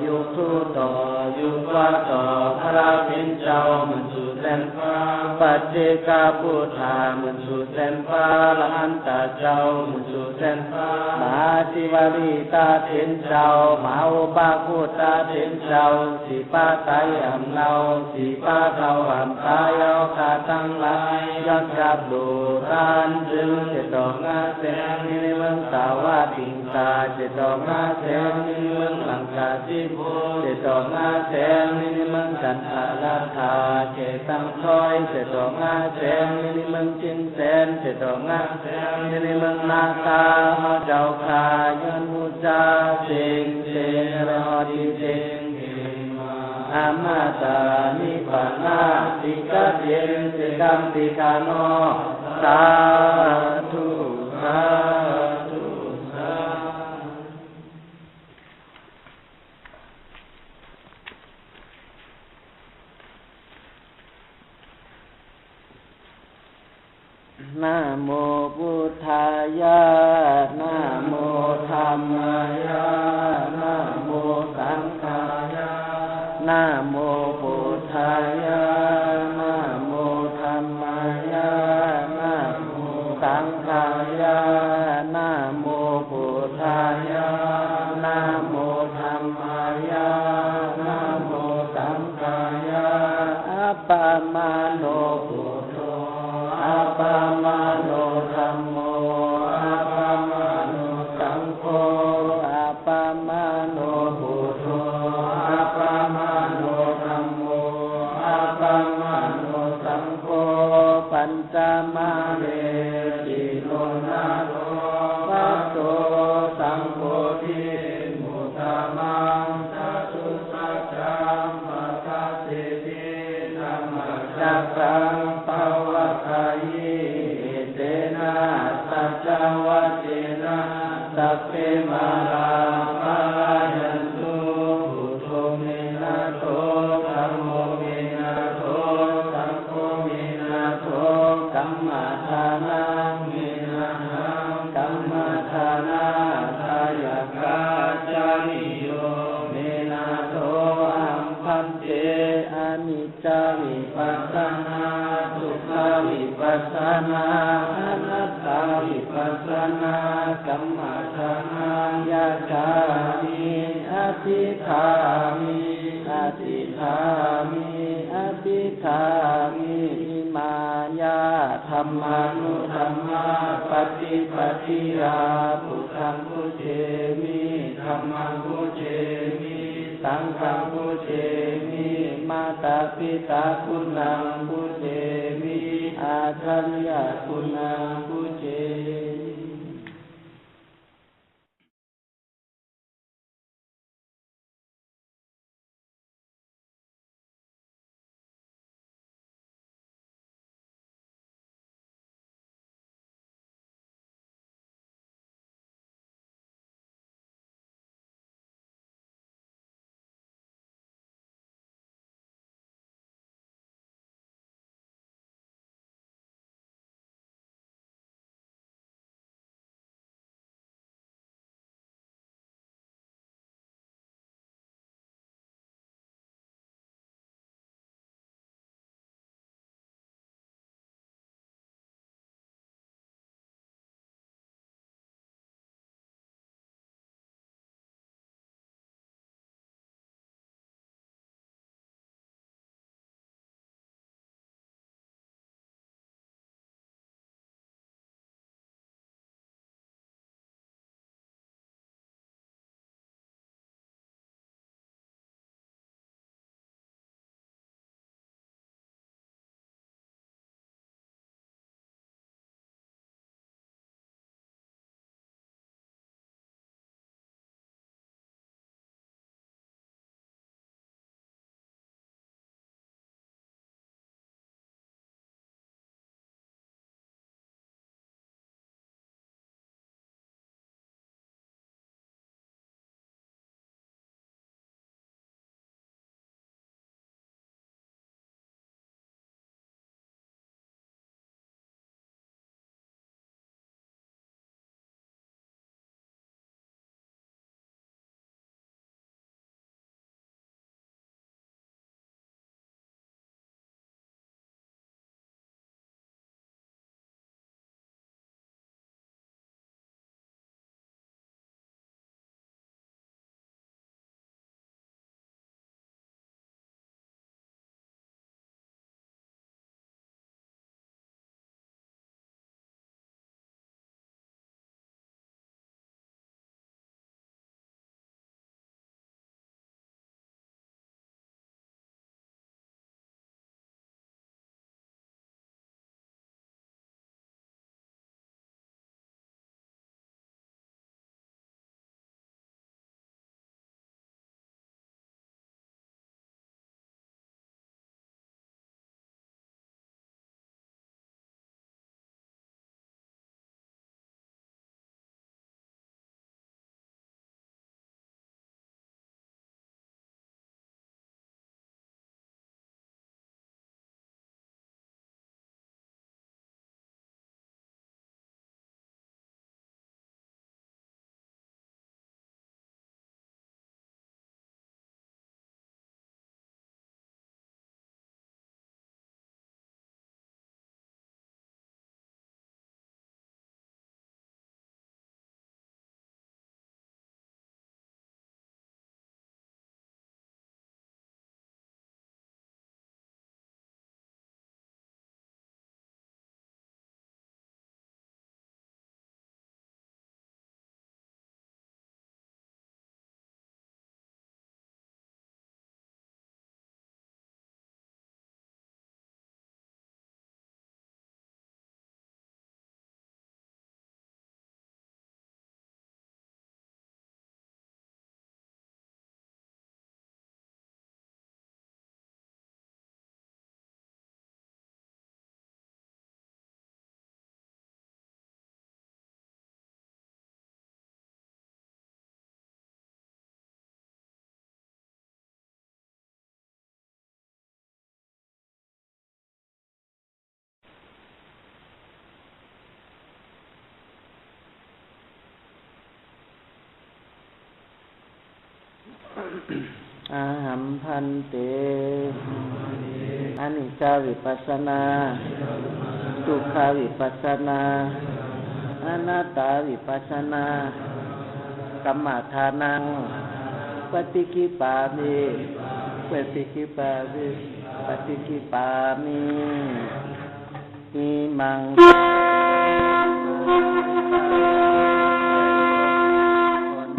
Speaker 1: ยุทุต่อยุวะต่อพระเป็นเจ้ามันสู่แสนฟ้าปัจเจกาพุทธามันสู่แสนฟ้าละอันตาเจ้ามันสู่แสนฟ้ามหาศิวลีตาเถนเจ้ามหาอุปาพุทธาเถนเจ้าสีปาไตอำเราสีปาเขาอำตายเอาขาทั้งหลายยอดกับดูทานจึงจะต้องงาแสงในเมืองสาวาติงตาจะต้องงาแสงในเมืองหลังกาสิโพจะต้องงาแสงในเมืองกันอาลาธาเจตังคอยจะต้องงาแสงในเมืองจินแสนจะต้องงาแสงในเมืองนาคาเจ้าขายนมุจาเสงเสงรอดีเสงอามาตานิปานาติกะเย็นสิกัมปิกาโนสาธุสาธุสานะโมพุทธายะนะโมธัมมายะนะโมสังฆายะนะโมพุทธายะนะโมธัมมายะนะโมสังฆายะนะโมพุทธายะนะโมธัมมายะนะโมสังฆายะ อัปปมาโนพุทโธอัปปมาโนธัมโมอัปปมาโนสังโฆปัญจมาเวทิโนนาโลภัสโตสังโฆทิมุตตมังจัตุสัจจัมปะทัสสิทิธัมมจักขังปวัฏฏายิเตนะสัจจวัตเตนะสัพเพมาราภายันตุพุทโธเมนะโตธัมโมเมนะโตสังโฆเมนะโตกัมมะทานังเมนะหังกัมมะทานาทายกาจาริโยเมนะโตอัมพันเตอนิจจวิปัสสนาทุกขวิปัสสนาอนัตตาวิปัสสนากัมมะทานังยะถามิอธิฐามิอธิฐามิอธิฐามิอิมายาธัมมานุธัมมาปฏิปฏิยาพุทธังพุทเทมิธัมมังพุทเทมิสังฆังพุทเทมิมาตาปิตาคุณังพุทเทมิอาทัญญาคุณังพุทเท อาหัมพันเตอนิจจวิปัสสนาทุกขวิปัสสนาอนัตตวิปัสสนากัมมัฏฐานังปฏิคิปามิปฏิคิปามิปฏิคิปามิอิมัง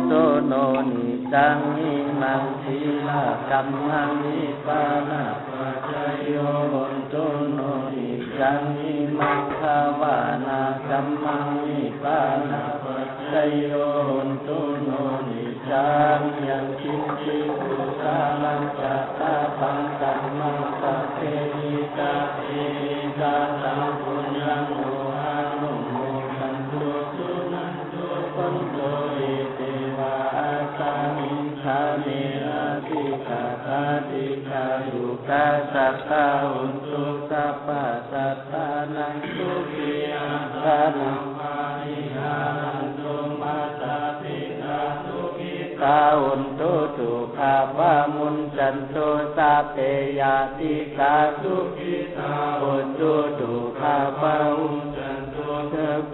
Speaker 1: โตโนนิจังอิมังสีลากัมมังนิพพานะปัจจโยโตโนนิจังอิมังภาวนากัมมังนิพพานะปัจจโยโตโนนิจังยังคินติกุสาลังจัตตาปังสัมมาสัพเพหิตาเอตาสังปุญญังโมหะนุโมทันตุสุนันตุปันโตอิเตวะอาสามิชาเนอาติกาตาติกายุกาสัพพะอุนตุสัพพะสัตตานังสุขิอัตตานังปานิหารันตุมาตาปิตาสุขิตาอุนตุสุขาภามุนจันโตสัพเพยาติกาสุขิตาอุนตุสุขาภามุนจันโตสัพเพ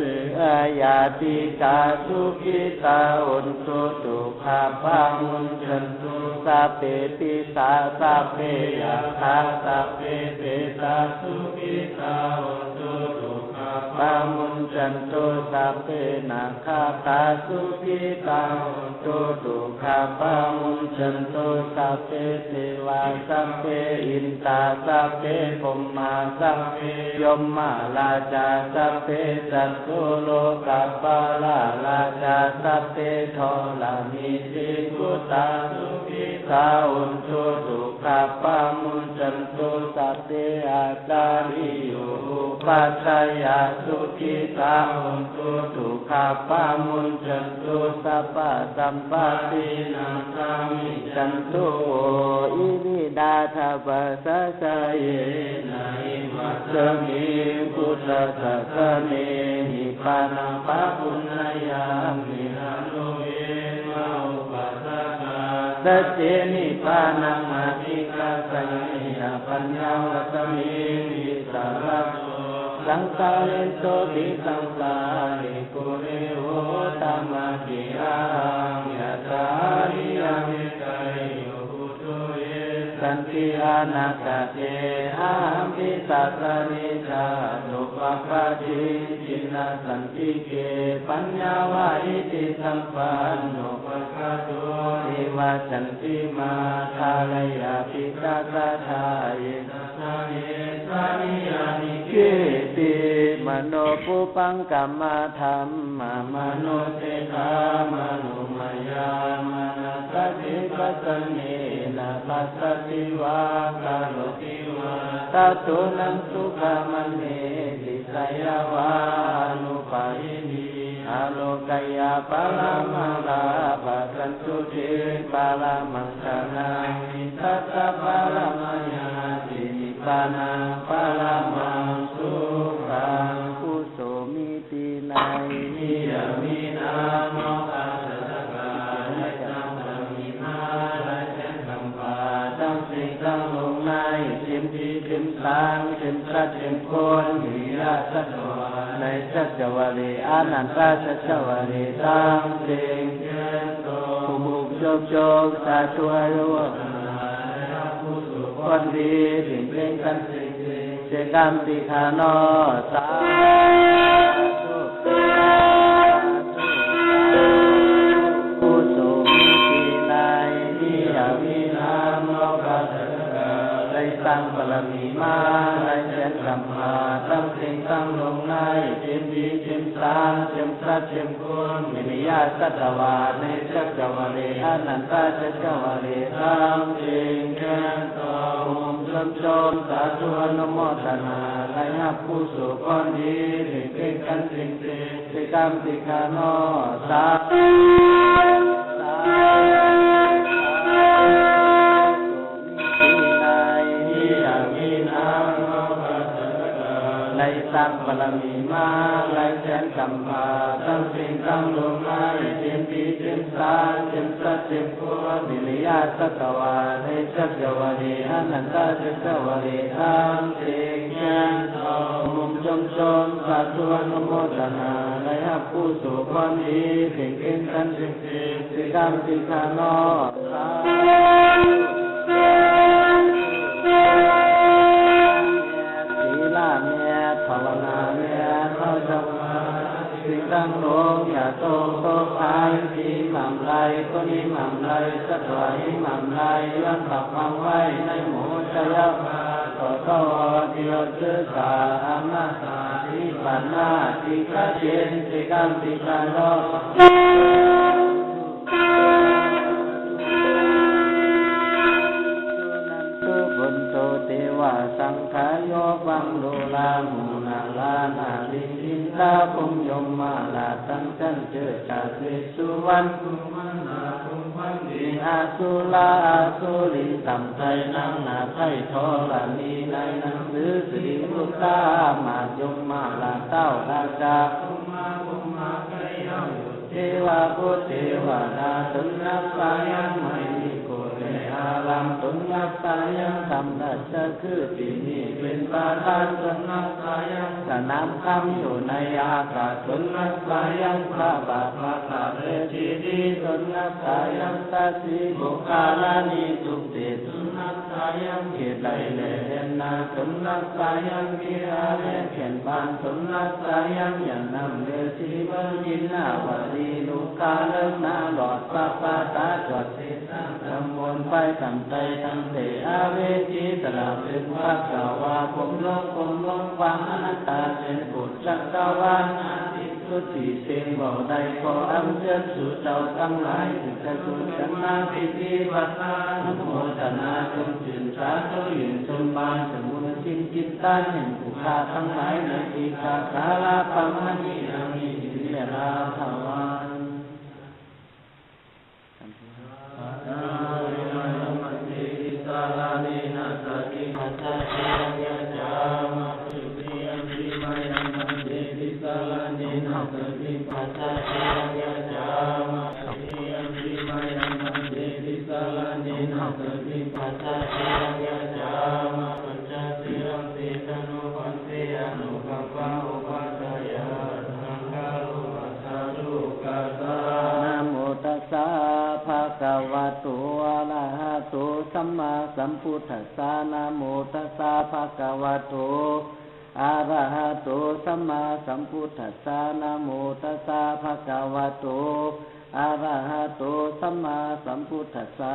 Speaker 1: ยาติกาสุขิตาอุนตุสุขาภามุนจันโตสัพเพติสาสัพเพยะคาสัพเพเตสาสุขิตาอุนตุสุขาภามุนจันโตสัพเพนาคาตาสุขิตาอุนตุสุขาภามุนจันโตสัพเพเทวาสัพเพอินตาสัพเพพรหมาสัพเพยมมาราชาสัพเพจัตตุโลกัปปะละราชาสัพเพทอลามิสิกุตาสุขิตาอุนตุสุขาภามุนจันโตสัพเพอาจาริโยปัจจยาสุขิตาอุนตุสุขาภามุนจันโตสัพพะสัมปตินังสามิจันโตอิมิดาทาปัสสะสะเยนะอิมัสสมิพุทธัสสะสะเนนิพพานังปะปุณญามิหานุเยนะอุปัสสะกาสัจเจนิพพานังอธิกัสสะยะปัญญาวัสมิวิสาระโตสังฆาเรโตติสังฆาริปุเรโหตัมมะกิอาหังยะถาริยะเมตะโยพุทโธเยสันติอานาคเตอาหัมปิสัสสะนิจานุปปปะติจินนาสันติเกปัญญาวะอิติสัมปันโนภะคะโตเอวะจันติมาทาลยาปิตาสะทาเยสัสสะเยสานิยานิเกติมโนปุปังกัมมาธัมมามโนเตถามโนมยามนัสสติปัสสเนนะปัสสติวากาโลติวาตัตถุนังสุขามเนติสยวานุปายินีอาโลกายาปะละมังลาภะสันตุเตปะละมังคนังนิทัสสะปะละมยาตินิพพานังปะละมังสุขังกุโสมิตินัยนิยมินาโมกัสสะกาและจังสัมมิมาและจังสัมปาตังสิตังลงในเต็มที่เต็มทางเต็มพระเต็มคนวิราชสวรรค์ในสัจวลีอานันตสัจวลีตังเต็งเจโตภูมุกโจกสาธุอรวะคนดีสิ่งเล่นกันสิ่งเจกามติขานอสาธุกุโสมิตินัยนิยมินาโมกัสสะกาไลสังบารมีมาไลเจนสัมมาตั้งสิ่งตั้งลงในเต็มดีเต็มสางเต็มพระเต็มคุณมินิยาสัตวาในจักรวาลีอนันตจักรวาลีตังเองแก่ตโจมสาธุอนุโมทนาและหับผู้สุขคนดีถึงเป็นกันสิ่งเจกามติขานอสาสังบารมีมาไลเจนสัมมาตั้งสิ่งตั้งลงในเต็มที่เต็มสารเต็มสัจ สิบปัววิริยะสัตวาเนจักวรีอนันตจักวรีอันติญาโตมุมชมสัตว์นุโมทนาได้รับผู้สู่ความดีสิ่งเก่งกันสิ่งสิกรรมสิกขานอศีลาเมียภาวนาเมียเข้าจังสิ่งตั้งโลกอย่าโตโตขายที่หม่ำไรก็นี้หม่ำไรสักไหลหม่ำไรย้อนขับวางไว้ในหมู่ชยมาต่อเข้าเดียวเชื่อสาอามาสาที่ปัญนาที่กระเทียนที่กรรมที่การรอเทวะสังขายโยฟังโดลาหูนาลานาลิอินตาปุญญมาลาตังจันเจจาสิสุวรรณกุมานาคุมันดีอาสุลาอาสุลิตัมไทนังนาไทโทรานีในหนังสือสิริมุตตามาจงมาลาเต้าราชาคุมาไกยาเทวะพุทธเทวดาตุนนัสสายังไม่อาลัมตุนนัสสายังธรรมราชคือที่นี่เป็นประธานตุนนัสสายังสนามคำอยู่ในอากาศตุนนัสสายังพระบาทพระตาเวทีดีตุนนัสสายังตัสสิบุคาลานิสุติตุนนัสสายังเขตไหลเลเห็นนาตุนนัสสายังมีอาเลเขียนบานตุนนัสสายังอย่างนำเวทีเบิ้งยินนาวดีลูกาเลิกนาหลอดพระปาตาจวดสิทางธรรมวนไปทำใจทำเตอาเวจีตลาดเป็นพระกาวาผมลงฟังอนัตตาเป็นบุตรจักรวาลอาทิสุติเสียงเบาใดขออำเชิญสู่เจ้าทั้งหลายถึงจะสุชนะพิธีวัดนานโมทนาจงชื่นชาโตยืนชมบานสมุนจินจิตตาเห็นผู้ข้าทั้งหลายในที่ข้าสาลาปัมมณีนามิสิเลราภวานสัมมาสัมพุทธัสสะนะโมตัสสะภะคะวะโตอะระหะโตสัมมาสัมพุทธัสสะนะโมตัสสะภะคะวะโตอะระหะโตสัมมาสัมพุทธัสสะ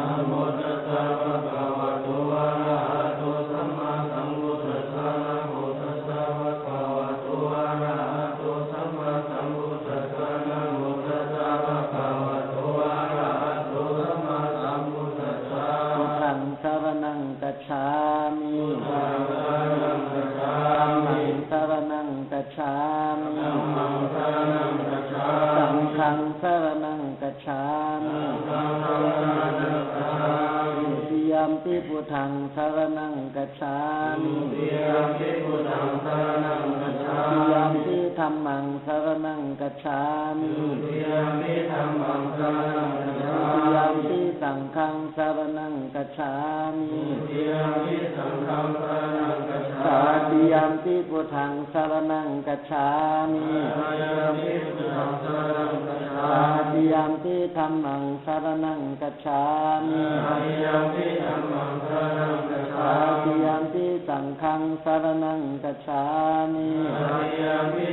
Speaker 1: นะโมตัสสะภะคะวะโตอะระหะโตสัมมาสัมพุทธัสสะนะโมตัสสะภะคะวะโตอะระหะโตสัมมาสัมพุทธัสสะนะโมตัสสะภะคะวะโตอะระหะโตสัมมาสัมพุทธัสสะพุทธังสรณังกัจฉามิธัมมังสรณังกัจฉามิสังฆังสรณังกัจฉามิทุติยัมปิพุทธังสรณังกัจฉามิทุติยัมปิธัมมังสรณังกัจฉามิทุติยัมปิสังฆังสรณังกัจฉามิตติยัมปิพุทธังสรณังกัจฉามิตติยัมปิธัมมังสรณังกัจฉามิตติยัมปิสังฆังสรณังกัจฉามิติ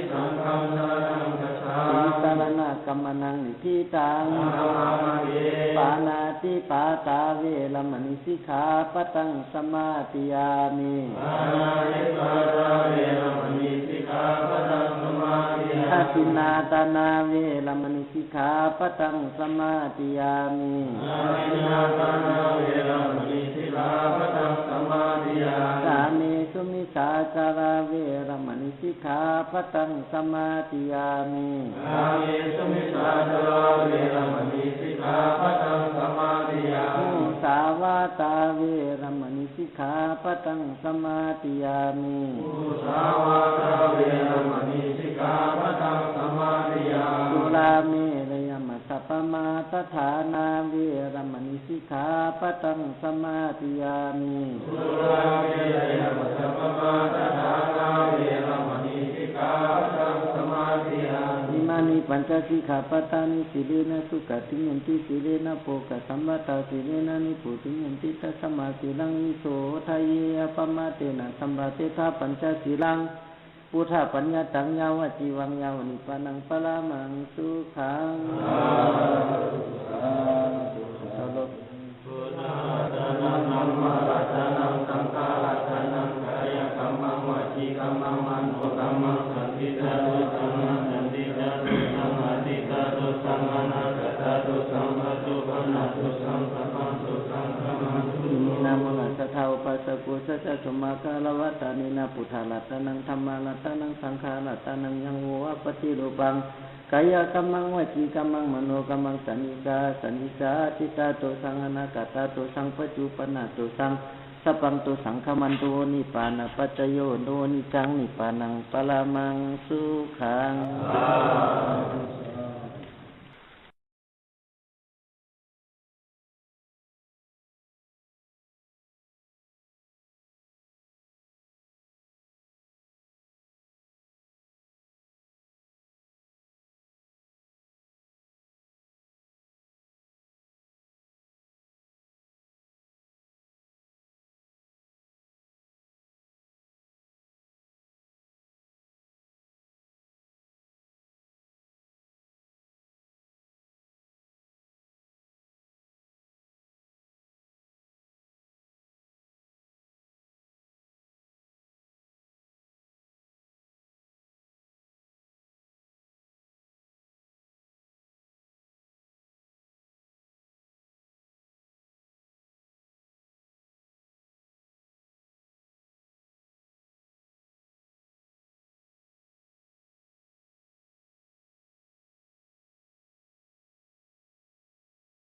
Speaker 1: สรณะกัมมนังนิพิตังปานาติปาตาเวรมณีสิกขาปตังสมาธิยามิอาทินนาตานาเวรมณีสิกขาปตังสมาธิยามิสามีสุมิสาจาราเวรมณีสิกขาปตังสมาธิยามิมุสาวาตาเวรมณีสิกขาปตังสมาธิยามิสุราเมรยมัสสะป มาตฐานาเวรมณีสิกขาปะทังสมาธิยามิ
Speaker 2: สุราเมรยมัชฌัปมาทฐานาเวรมณีสิกขาปะทังสมาธิยามิ
Speaker 1: อิมานิปัญจสิกขาปทานิสีเลนะสุขติยันติสีเลนะโภคสัมปตาสีเลนะนิพุติยันติตัสสมาสีลังวิโสทะเยอปมาเตนะสัมปะเตถาปัญจสีลังพุทธปัญญาตังยาวจีวังยาวนิพพานังปะละมังสุขัง
Speaker 2: พุทธาสนังธัมมาราชนังสังฆาราชนังกายกัมมังวจีกัมมังมโนกัมมังสันติจตุสังฆสันติจตุสังฆติจตุสังฆนาคตตุสังฆตุปนัสตุสังฆมังตุสังฆมังตุ
Speaker 1: นะโมตัสสะภะคะวะโตอะระหะโตสัมมาสัมพุทธัสสะละวะตานินะพุทธารัตนังธัมมารัตนังสังฆารัตนังยังโวอะปฏิรูปังกายกัมมังวจีกัมมังมโนกัมมังสันนิกาจิตตตุสังอนาคตตุสังปจุปนัสตุสังสัพพังตุสังฆมันตุนิพพานะปัจจโยโนนิจังนิพพานังปะละมังสุขัง